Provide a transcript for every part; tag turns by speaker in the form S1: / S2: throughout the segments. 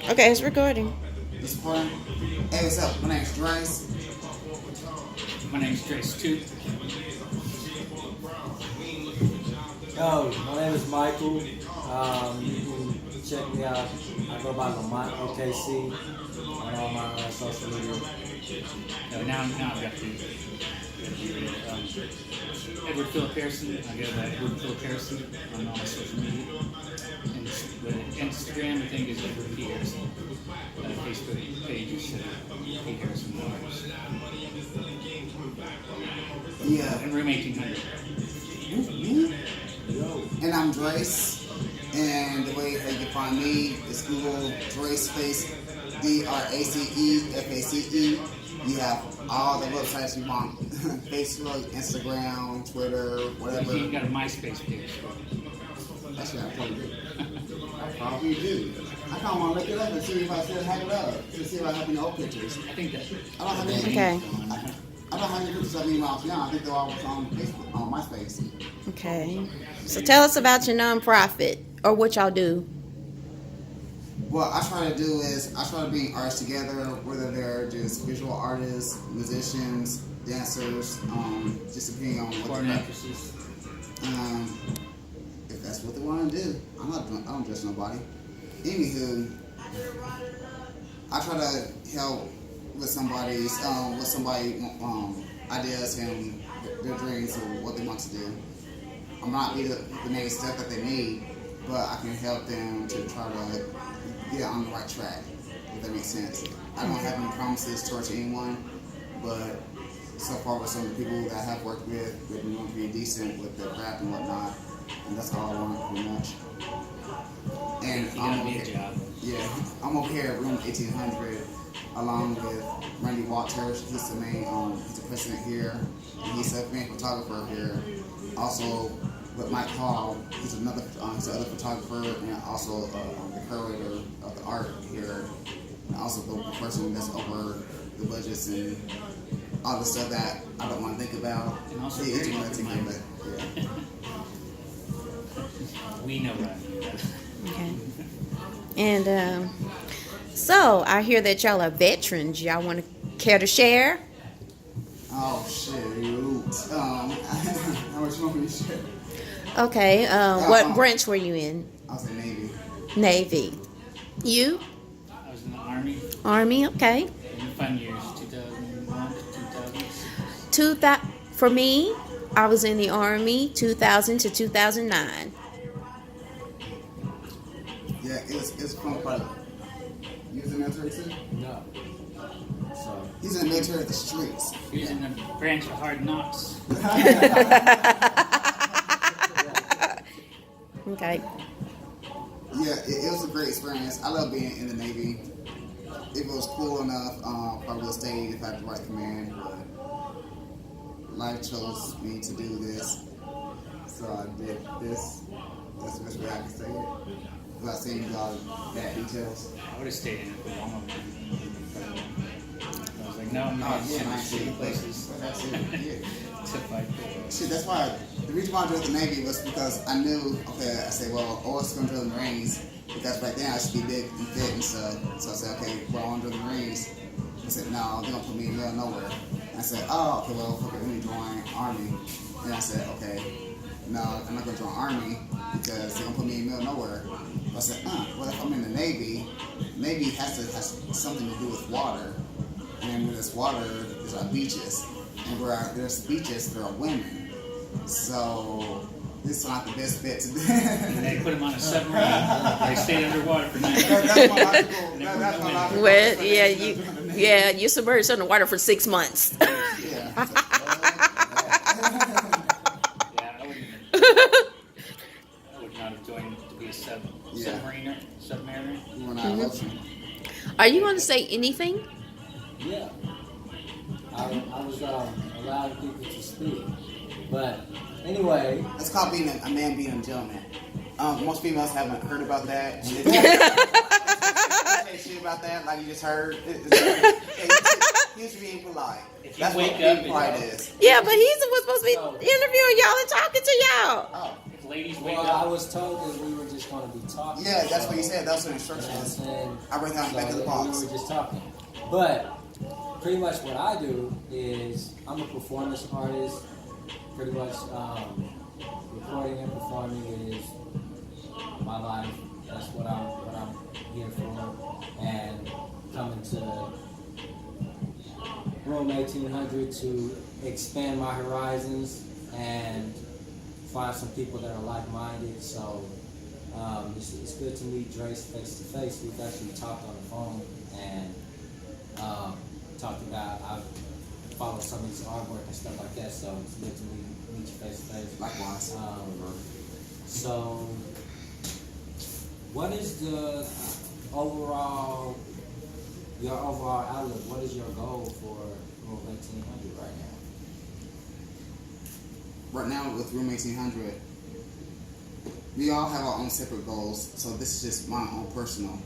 S1: Okay, it's recording.
S2: It's recording. Hey, what's up? My name's Dries.
S3: My name's Trace too.
S4: Yo, my name is Michael. You can check me out. I go by Lamont OKC on all my social media.
S3: Now I've got the Edward Philip Harrison. I go by Edward Philip Harrison on all my social media. And the Instagram, I think, is Edward P. Harrison. Facebook page is P. Harrison Mars.
S2: Yeah.
S3: And Room 1800.
S2: And I'm Drace. And the way how you can find me is Google Drace Face, DRACEFACE. You have all the websites you want. Facebook, Instagram, Twitter, whatever.
S3: You got a MySpace page.
S2: That's what I probably do. I probably do. I kind of want to look it up and see if I still have it up. To see if I have any old pictures.
S3: I think that.
S2: I don't have any.
S1: Okay.
S2: I don't have any pictures of me when I was young. I think they're all on Facebook, on MySpace.
S1: Okay. So tell us about your nonprofit or what y'all do.
S2: What I try to do is I try to bring artists together, whether they're just visual artists, musicians, dancers, just depending on what
S3: Foreign
S2: they're
S3: actresses.
S2: if that's what they want to do. I don't judge nobody. Anywho, I try to help with somebody's ideas and their dreams of what they want to do. I'm not be the next step that they need, but I can help them to try to get on the right track, if that makes sense. I don't have any promises towards anyone, but so far with some of the people that I have worked with, they've been pretty decent with their craft and whatnot, and that's all I want pretty much. And I'm over here at Room 1800 along with Randy Waters. He's the main, he's the president here, and he's the main photographer here. Also with Mike Hall, he's the other photographer and also the curator of the art here, and also the person that's over the budgets and all the stuff that I don't want to think about.
S3: And also
S2: each
S3: very
S2: one to think about. Yeah.
S3: We know that.
S1: Okay. And so I hear that y'all are veterans. Y'all want to care to share?
S2: Oh shoot! How much you want me to share?
S1: Okay. What branch were you in?
S2: I was in Navy.
S1: Navy. You?
S3: I was in the Army
S1: Army. Okay.
S3: in the fun years, 2001 to 2006.
S1: For me, I was in the Army 2000 to 2009.
S2: Yeah, it's fun part of it. You was in the military too?
S4: No. So,
S2: He's in the military at the streets.
S3: He was in the branch of Hard Knocks.
S1: Okay.
S2: Yeah, it was a great experience. I love being in the Navy. If it was cool enough, probably would have stayed if I had the right command. But life chose me to do this, so I did this. That's the best way I can say it. Without saying all the bad details.
S3: I would have stayed in it for long. I was like, no, I'm not
S2: Yeah,
S3: in
S2: I
S3: the
S2: see.
S3: shitty places
S2: That's it. Yeah.
S3: to fight for.
S2: Shit, that's why the reason why I joined the Navy was because I knew, okay, I said, well, I was going to join the Marines because back then I should be big and fit and stuff. So I said, okay, well, I want to join the Marines. I said, no, they're going to put me in the middle of nowhere. And I said, oh, okay, well, okay, let me join Army. And I said, okay, no, I'm not going to join Army because they're going to put me in the middle of nowhere. I said, well, if I'm in the Navy, Navy has something to do with water. And when there's water, there's beaches. And where there's beaches, there are women. So this is not the best fit to do.
S3: And they put him on a submarine. They stayed underwater for 9 years.
S2: That's my logical. That's my logical.
S1: Well, yeah, you submerged underwater for 6 months.
S2: Yeah.
S3: Yeah, I would not have joined to be a submariner.
S2: You were not ocean.
S1: Are you going to say anything?
S4: yeah. I was allowing people to speak. But anyway,
S2: It's called being a man being a gentleman. Most females haven't heard about that. And they say shit about that, like you just heard. He's being polite.
S3: If you
S2: That's
S3: wake
S2: what
S3: up
S2: being polite is.
S1: Yeah, but he's was supposed to be interviewing y'all and talking to y'all.
S2: Oh.
S3: If ladies wake
S4: Well, I
S3: up.
S4: was told that we were just going to be talking.
S2: Yeah, that's what you
S4: so-
S2: said. That's what the
S4: You know what I'm
S2: instructions.
S4: saying?
S2: I write down back of the
S4: So,
S2: box.
S4: we were just talking. But pretty much what I do is I'm a performance artist. Pretty much recording and performing is my life. That's what I'm here for. And coming to Room 1800 to expand my horizons and find some people that are like-minded. So it's good to meet Drace face to face. We've actually talked on the phone and talked about, I've followed some of his artwork and stuff like that, so it's good to meet you face to face.
S2: Likewise.
S4: So what is the overall, your overall outlook? What is your goal for Room 1800 right now?
S2: Right now with Room 1800, we all have our own separate goals. So this is just my own personal.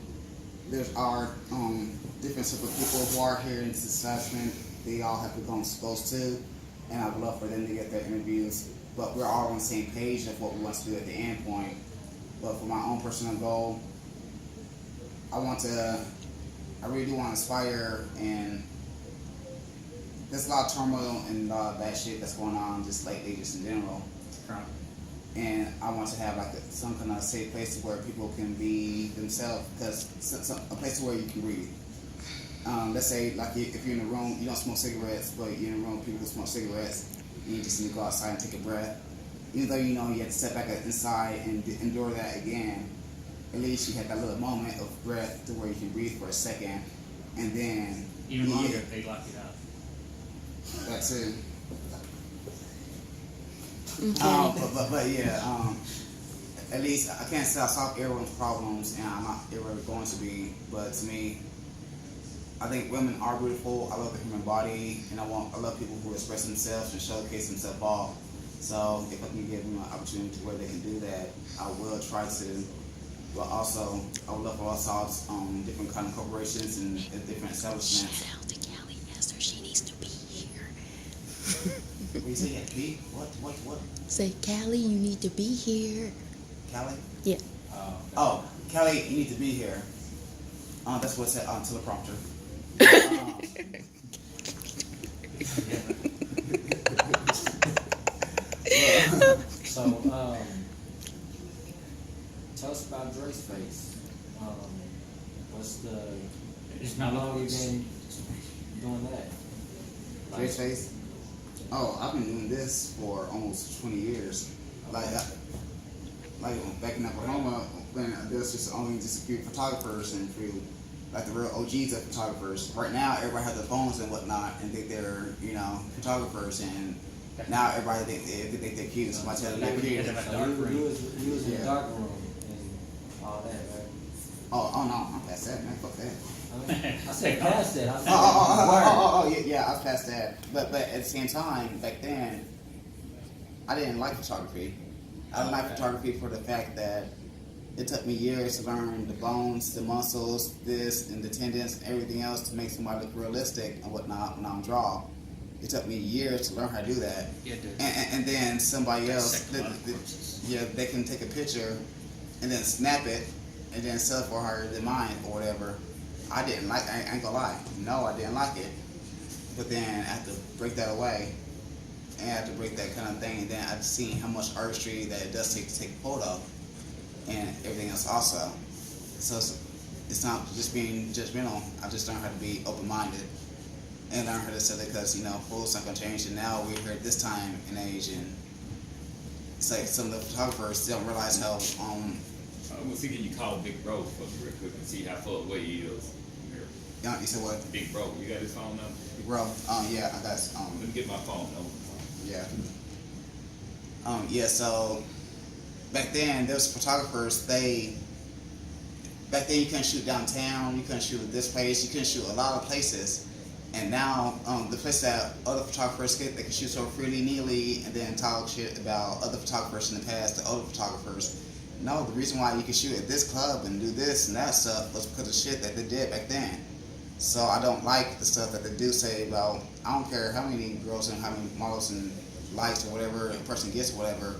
S2: There's our different separate people who are here in this establishment. They all have to go on supposed to, and I would love for them to get their interviews. But we're all on the same page of what we want to do at the end point. But for my own personal goal, I really do want to inspire, and there's a lot of turmoil and a lot of bad shit that's going on just lately, just in general.
S3: Right.
S2: And I want to have like some kind of safe place where people can be themselves, because a place where you can breathe. Let's say like if you're in a room, you don't smoke cigarettes, but you're in a room with people who smoke cigarettes, and you just need to go outside and take a breath. Even though you know you have to step back inside and endure that again, at least you had that little moment of breath to where you can breathe for a second, and then
S3: Even longer if they lock it up.
S2: That's it.
S1: Okay.
S2: But yeah, at least I can't say I solve everyone's problems, and I'm not ever going to be. But to me, I think women are beautiful. I love the human body, and I love people who express themselves and showcase themselves all. So if I can give them an opportunity where they can do that, I will try to. But also, I would love for us different kind of corporations and different establishments.
S1: Shout out to Callie Esther. She needs to be here.
S2: What you say? B? What?
S1: Say, Callie, you need to be here.
S2: Callie?
S1: Yeah.
S2: Oh, Kelly, you need to be here. That's what it said on teleprompter.
S4: So, tell us about Drace Face. What's the,
S3: It's
S4: how
S3: not
S4: long you been doing that?
S2: Drace Face? Oh, I've been doing this for almost 20 years. Like back in Oklahoma, when there was just only just a few photographers and a few, like the real OGs of photographers. Right now, everybody has their phones and whatnot, and think they're, photographers, and now everybody think they're cute, and somebody tells them they're cute.
S3: Yeah.
S4: So you was in the
S2: Yeah.
S4: dark room and all that, right?
S2: Oh no, I'm past that, man. Fuck that.
S4: I said past that. I said word.
S2: Yeah, I was past that. But at the same time, back then, I didn't like photography. I didn't like photography for the fact that it took me years to learn the bones, the muscles, this, and the tendons, and everything else to make somebody look realistic and whatnot when I'm draw. It took me years to learn how to do that.
S3: Yeah, it did.
S2: And then somebody else,
S3: Psychological process.
S2: they can take a picture and then snap it and then sell it for higher than mine or whatever. I ain't gonna lie. No, I didn't like it. But then I had to break that away. And I had to break that kind of thing. And then I've seen how much artistry that it does take to take a photo. And everything else also. So it's not just being judgmental. I just learned how to be open-minded. And learn how to sell it because, fools not gonna change. And now we're here at this time and age. And it's like some of the photographers don't realize how,
S5: I'm gonna see can you call Big Bro for me real quick and see how far away he is. Here.
S2: you said what?
S5: Big Bro, you got his phone number?
S2: Bro, yeah, I got,
S5: Let me get my phone number.
S2: yeah. So back then there was photographers, back then you couldn't shoot downtown, you couldn't shoot at this place, you couldn't shoot a lot of places. And now the place that other photographers get, they can shoot so freely, neatly, and then talk shit about other photographers in the past, the other photographers. No, the reason why you can shoot at this club and do this and that stuff was because of shit that they did back then. So I don't like the stuff that they do say about, I don't care how many girls and how many models and likes or whatever a person gets or whatever.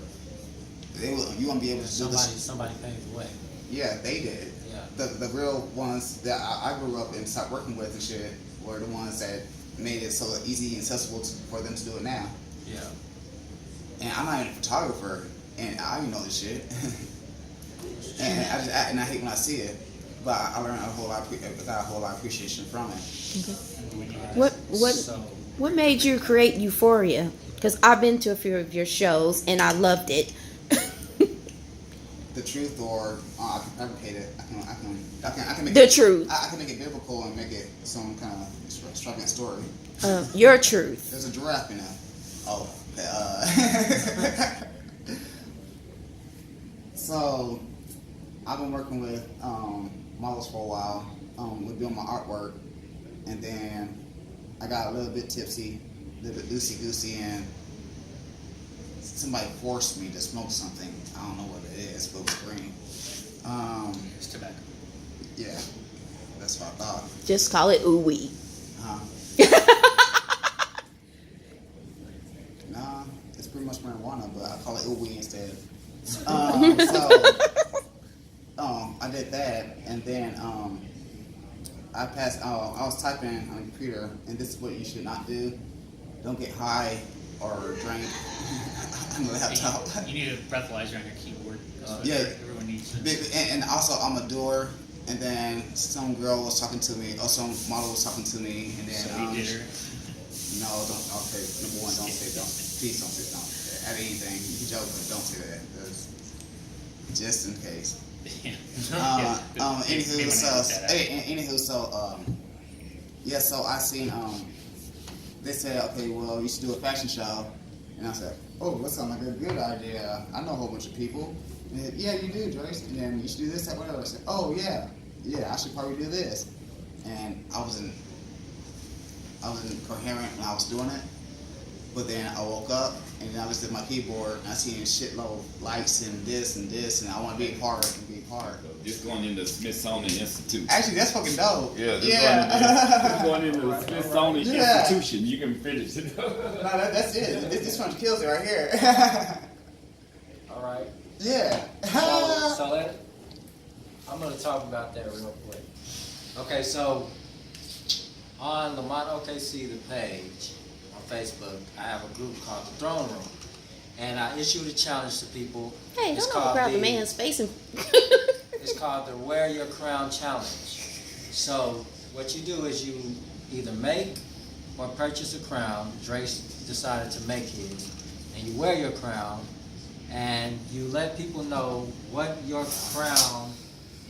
S2: You won't be able to do this.
S4: Somebody paved the way.
S2: Yeah, they did.
S4: Yeah.
S2: The real ones that I grew up and started working with and shit were the ones that made it so easy and accessible for them to do it now.
S4: Yeah.
S2: And I'm not even a photographer, and I don't even know this shit. and I hate when I see it, but I learned a whole lot. Got a whole lot of appreciation from it.
S1: What made you create Euphoria? Because I've been to a few of your shows and I loved it.
S2: The truth, or I can fabricate it. I can make
S1: The
S2: it,
S1: truth.
S2: I can make it biblical and make it some kind of extravagant story.
S1: Your truth.
S2: There's a giraffe in there. Oh. So, I've been working with models for a while. With doing my artwork, and then I got a little bit tipsy, a little bit loosey goosey, and somebody forced me to smoke something. I don't know what it is, but it was green.
S3: It's tobacco.
S2: Yeah, that's what I thought.
S1: Just call it ooh wee.
S2: Nah, it's pretty much marijuana, but I call it ooey instead. I did that, and then I passed. I was typing on the computer, and this is what you should not do: don't get high or drink on the laptop.
S3: You need a breathalyzer on your keyboard. That's what
S2: Yeah.
S3: everyone needs.
S2: And also, I'm a doer. And then some girl was talking to me, or some model was talking to me, and then
S3: So he did her.
S2: no, don't. Okay, number one, please don't say add anything. You can joke, but don't say that. Just in case.
S3: Yeah.
S2: Anywho, so I seen they said, okay, well, you should do a fashion show, and I said, oh, that sounds like a good idea. I know a whole bunch of people. And they said, yeah, you do, Joyce, and then you should do this, that, whatever. I said, oh yeah, I should probably do this, and I wasn't coherent when I was doing it. But then I woke up and then I looked at my keyboard and I seen shitload of lights and this, and I want to be a part.
S5: Just going into Smithsonian Institute.
S2: Actually, that's fucking dope.
S5: Yeah, just going into the Smithsonian
S2: Yeah.
S5: Institution. You can finish it.
S2: No, that's it. This one kills it right here.
S4: All right.
S2: Yeah.
S4: I'm going to talk about that real quick. Okay, so on Lamont OKC, the page on Facebook, I have a group called the Throne Room. And I issued a challenge to people.
S1: Hey,
S4: It's
S1: don't
S4: called
S1: overcrowd the
S4: the-
S1: man's face.
S4: It's called the Wear Your Crown Challenge. So what you do is you either make or purchase a crown. Drace decided to make his. And you wear your crown and you let people know what your crown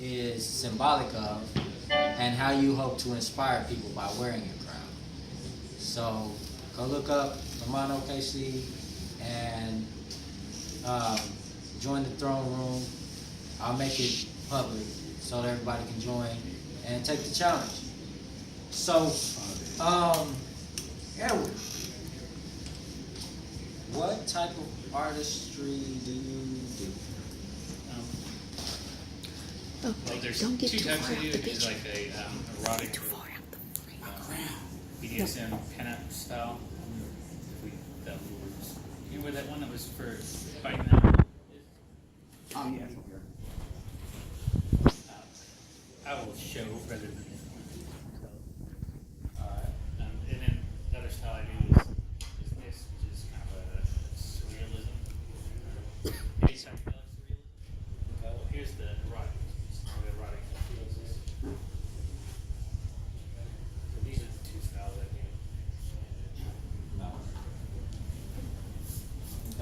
S4: is symbolic of and how you hope to inspire people by wearing your crown. So go look up Lamont OKC and join the Throne Room. I'll make it public so that everybody can join and take the challenge. So, Edward, what type of artistry do you do?
S1: Oh,
S3: Well, there's
S1: don't get
S3: two
S1: too
S3: types
S1: far
S3: I
S1: out
S3: do.
S1: the
S3: There's
S1: picture.
S3: like a erotic BDSM pinup style. You remember that one that was for fighting out?
S2: Yeah.
S3: I will show rather than
S4: Alright.
S3: and then the other style I do is this, which is kind of a surrealism. Any psychedelic surrealism. Well, here's the erotic. The erotic feels this. So these are the two styles I do.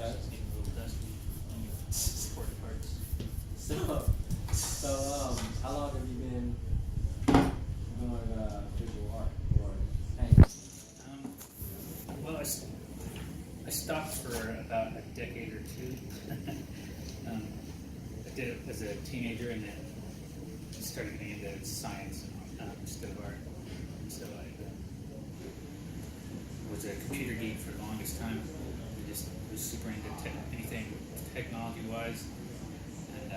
S4: Okay.
S3: Just need a little dusty. Support parts.
S4: So, how long have you been doing visual art or painting?
S3: Well, I stopped for about a decade or two. I did it as a teenager, and then started getting into science instead of art. So I was a computer geek for the longest time. I just was super into anything technology-wise, and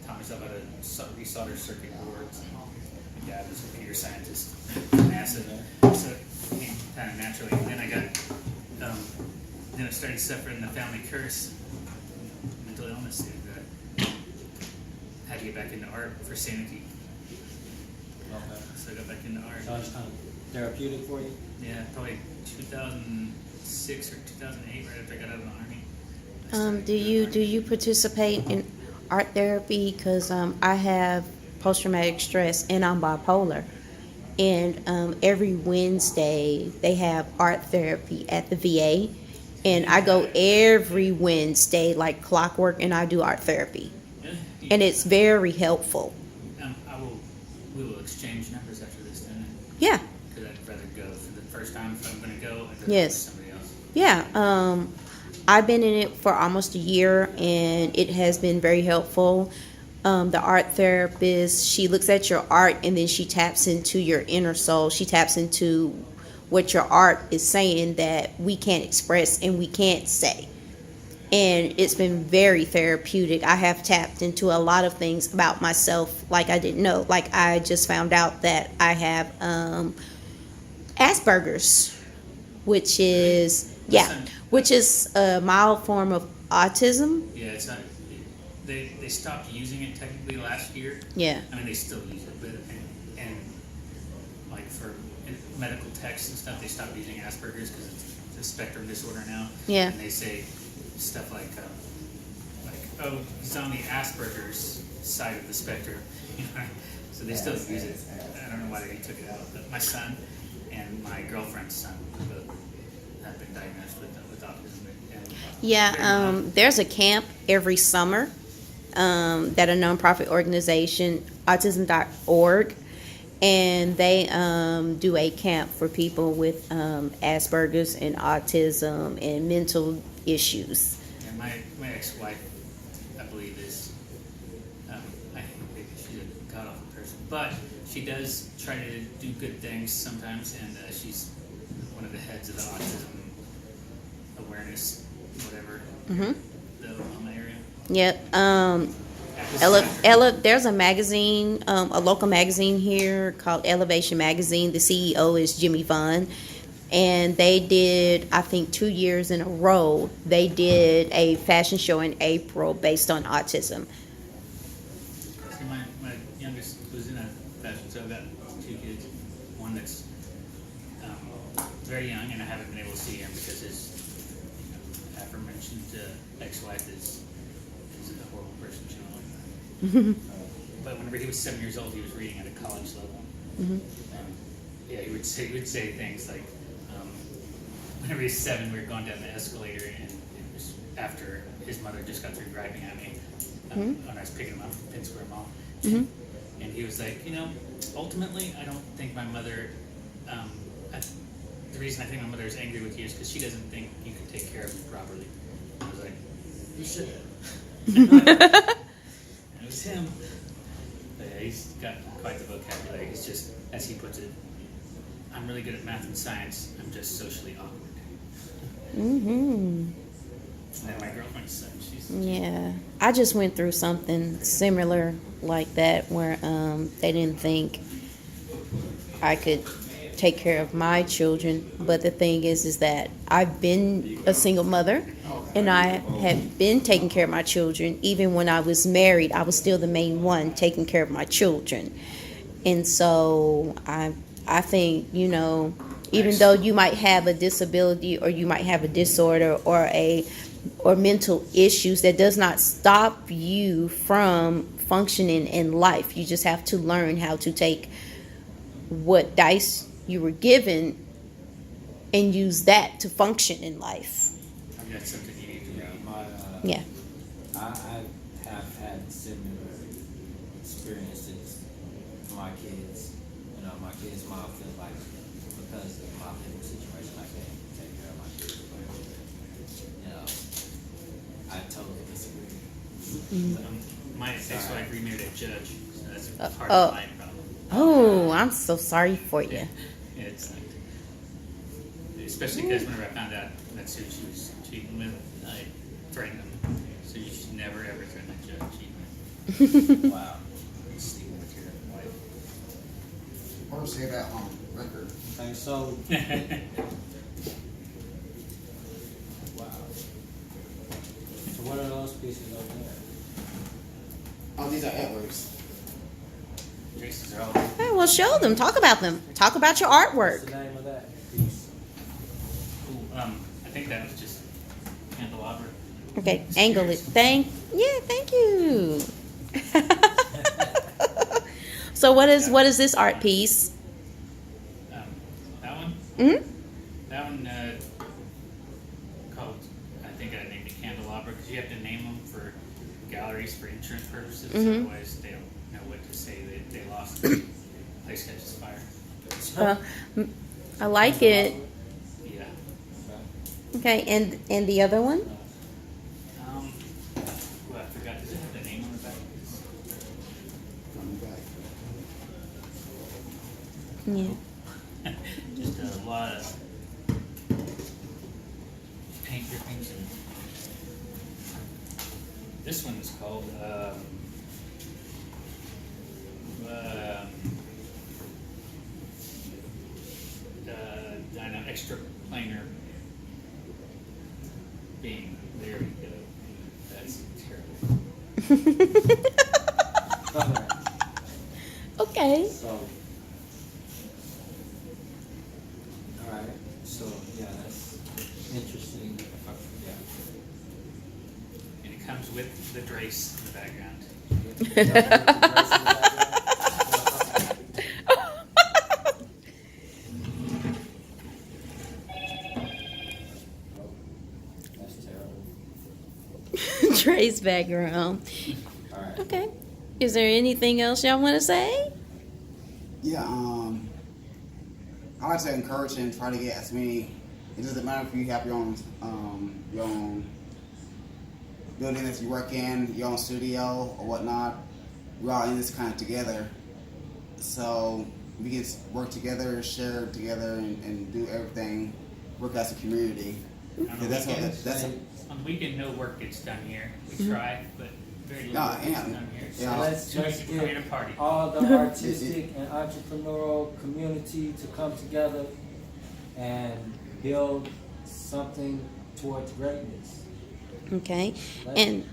S3: taught myself how to resolder circuit boards. My dad was a computer scientist at NASA, so it came kind of naturally. And then I got, then I started suffering the family curse, mental illness and had to get back into art for sanity.
S4: Okay.
S3: So I got back into art.
S4: So it's kind of therapeutic for you?
S3: Yeah, probably 2006 or 2008, right after I got out of the army. I started
S1: Do
S3: doing
S1: you participate in art therapy? Because I have post traumatic stress and I'm bipolar. And every Wednesday they have art therapy at the VA, and I go every Wednesday like clockwork, and I do art therapy,
S3: art.
S1: and it's very helpful.
S3: We will exchange numbers after this, then.
S1: Yeah,
S3: Because I'd rather go for the first time. If I'm going to go, I'd rather go
S1: Yes.
S3: with somebody else.
S1: yeah. I've been in it for almost a year, and it has been very helpful. The art therapist, she looks at your art and then she taps into your inner soul. She taps into what your art is saying that we can't express and we can't say. And it's been very therapeutic. I have tapped into a lot of things about myself like I didn't know. Like I just found out that I have Asperger's, which is which is a mild form of autism.
S3: Yeah, it's not. They stopped using it technically last year.
S1: Yeah.
S3: I mean, they still use it, but and like for medical texts and stuff, they stopped using Asperger's because it's a spectrum disorder now.
S1: Yeah.
S3: And they say stuff like, oh, he's on the Asperger's side of the spectrum. You know, so they still use it. I don't know why they took it out. But my son and my girlfriend's son both have been diagnosed with autism. And
S1: Yeah,
S3: very mild.
S1: there's a camp every summer that a nonprofit organization, autism.org, and they do a camp for people with Asperger's and autism and mental issues.
S3: And my ex-wife, I believe, is, I think she's a god-awful person. But she does try to do good things sometimes, and she's one of the heads of the autism awareness, whatever, the Oklahoma area.
S1: Yep.
S3: This-
S1: Ella, there's a magazine, a local magazine here called Elevation Magazine. The CEO is Jimmy Vaughn. And they did, I think 2 years in a row, they did a fashion show in April based on autism.
S3: See, my youngest was in a fashion show. I've got 2 kids. One that's very young, and I haven't been able to see him because his aforementioned ex-wife is a horrible person. She don't like that. But whenever he was 7 years old, he was reading at a college level. And yeah, he would say things like, whenever he was 7, we were going down the escalator, and it was after his mother just got through griping at me when I was picking him up from Penn Square Mall. And he was like, ultimately, I don't think my mother. The reason I think my mother is angry with you is because she doesn't think you can take care of me properly. I was like, you should. It was him. But yeah, he's got quite the vocabulary. He's just, as he puts it, I'm really good at math and science. I'm just socially awkward. And then my girlfriend's son, she's
S1: Yeah, I just went through something similar like that where they didn't think I could take care of my children. But the thing is that I've been a single mother, and I have been taking care of my children. Even when I was married, I was still the main one taking care of my children. And so I think, even though you might have a disability or you might have a disorder or mental issues, that does not stop you from functioning in life. You just have to learn how to take what dice you were given and use that to function in life.
S3: I mean, that's something you need to read.
S1: Yeah.
S4: I have had similar experiences for my kids. My kids might feel like because of my living situation, I can't take care of my kids. But, I totally disagree.
S3: My ex-wife remarried a judge, so that's part
S1: oh.
S3: of my problem.
S1: Oh, I'm so sorry for you.
S3: Yeah, it's like, especially because whenever I found out that's who she was cheating with, I threatened them. So you should never ever threaten a judge cheating.
S4: Wow.
S3: Sleeping with your wife.
S2: Or say that on record.
S4: Okay, so wow. So what are those pieces over there?
S2: Oh, these are Edwards.
S3: Traces are all.
S1: Hey, well, show them. Talk about them. Talk about your
S4: What's
S1: artwork.
S4: the name of that piece?
S3: Ooh, I think that was just candelabra.
S1: Okay, angle it. Thank you. So what is this art piece?
S3: That one.
S1: Hmm.
S3: That one called. I think I named it candelabra because you have to name them for galleries for insurance purposes.
S1: Mhm.
S3: Otherwise, they don't know what to say. They lost. The place catches fire.
S1: I like it.
S3: Yeah.
S1: Okay, and the other one?
S3: Well, I forgot. Does it have the name on the back?
S2: On the back.
S1: Yeah.
S3: Just a lot of paint drippings and this one is called I know, extra planar being. There we go. That's terrible.
S1: Okay.
S4: So, alright, so, yeah, that's interesting. Yeah.
S3: And it comes with the Drace in the background.
S4: That's terrible.
S1: Trey's background.
S4: Alright.
S1: Okay. Is there anything else y'all want to say?
S2: Yeah, I like to encourage and try to get as many. It doesn't matter if you have your own building that you work in, your own studio or whatnot. We're all in this kind of together, so we can work together, share together, and do everything. Work as a community.
S3: On the
S2: Yeah, that's what
S3: weekends,
S2: that's.
S3: on the weekend, no work gets done here. We
S1: Mm-hmm.
S3: try, but very little
S2: No,
S3: work gets
S2: yeah.
S3: done here. So
S2: Yeah.
S4: Let's
S3: too many
S4: just
S3: people come here to
S4: get
S3: party.
S4: all the artistic and entrepreneurial community to come together and build something towards greatness.
S1: Okay. And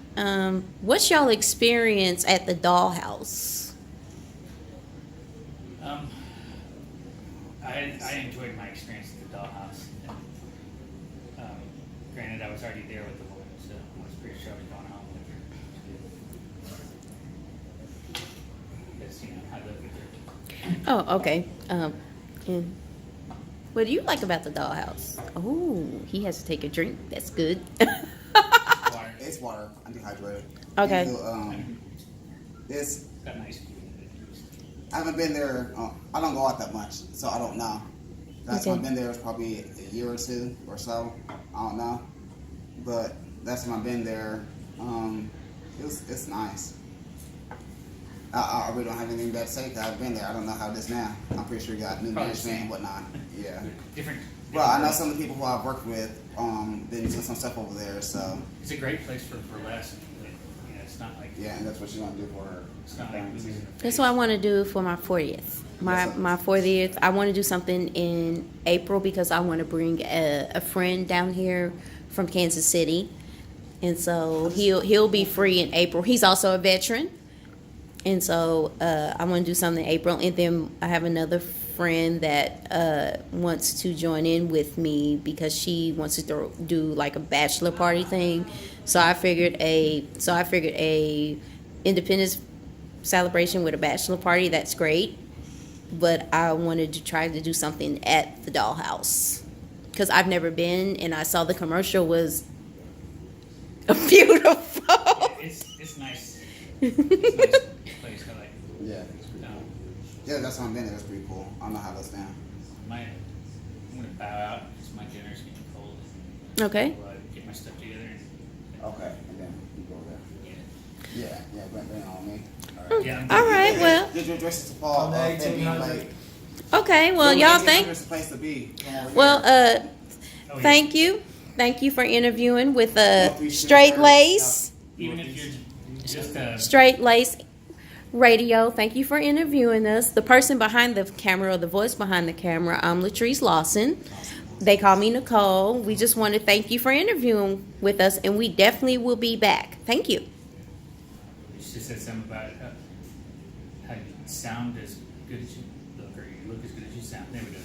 S1: what's y'all experience at the dollhouse?
S3: I enjoyed my experience at the dollhouse. And, granted, I was already there with the woman, so I was pretty sure I was going home with her. Because, you know, I live with her.
S1: Oh, okay. And what do you like about the dollhouse? Oh, he has to take a drink. That's good.
S3: Water.
S2: It's water. I'm dehydrated.
S1: Okay.
S2: And so, it's.
S3: Got nice food.
S2: I haven't been there. I don't go out that much, so I don't know. Last time
S1: Okay.
S2: I've been there was probably a year or two or so. I don't know, but last time I've been there, it's nice. I really don't have anything bad to say because I've been there. I don't know how it is now. I'm pretty sure you got new
S3: Probably
S2: management
S3: same.
S2: and whatnot. Yeah.
S3: Different.
S2: Well, I know some of the people who I've worked with been doing some stuff over there, so
S3: It's a great place for burlesque. But, you know, it's not like
S2: yeah, and that's what she's gonna do for her.
S3: it's not like movies in the
S1: That's
S3: face.
S1: what I want to do for my 40th. My 40th. I want to do something in April because I want to bring a friend down here from Kansas City, and so he'll be free in April. He's also a veteran, and so I want to do something in April. And then I have another friend that wants to join in with me because she wants to do like a bachelor party thing. So I figured a Independence celebration with a bachelor party. That's great, but I wanted to try to do something at the dollhouse because I've never been, and I saw the commercial was beautiful.
S3: It's nice. It's a nice place. I like it.
S2: Yeah. Yeah, that's what I've been there. It's pretty cool. I don't know how that's down.
S3: I'm gonna bow out because my dinner's getting cold.
S1: Okay.
S3: I'll, get my stuff together and
S2: Okay, and then you go there.
S3: yeah.
S2: Yeah, bring it on me.
S3: Yeah.
S1: All right. Well.
S2: Did your dresses to fall
S4: On the
S2: and being
S4: 1800.
S2: late?
S1: Okay. Well, y'all think.
S2: It's a place to be. Come over
S1: Well.
S2: here.
S3: Oh, yeah.
S1: Thank you. Thank you for interviewing with
S2: Well,
S1: Straight Lace.
S3: Even if you're just
S1: Straight Lace Radio. Thank you for interviewing us. The person behind the camera, or the voice behind the camera, I'm Latrice Lawson. They call me Nicole. We just want to thank you for interviewing with us, and we definitely will be back. Thank you.
S3: She said something about how you sound as good as you look, or you look as good as you sound. There we go.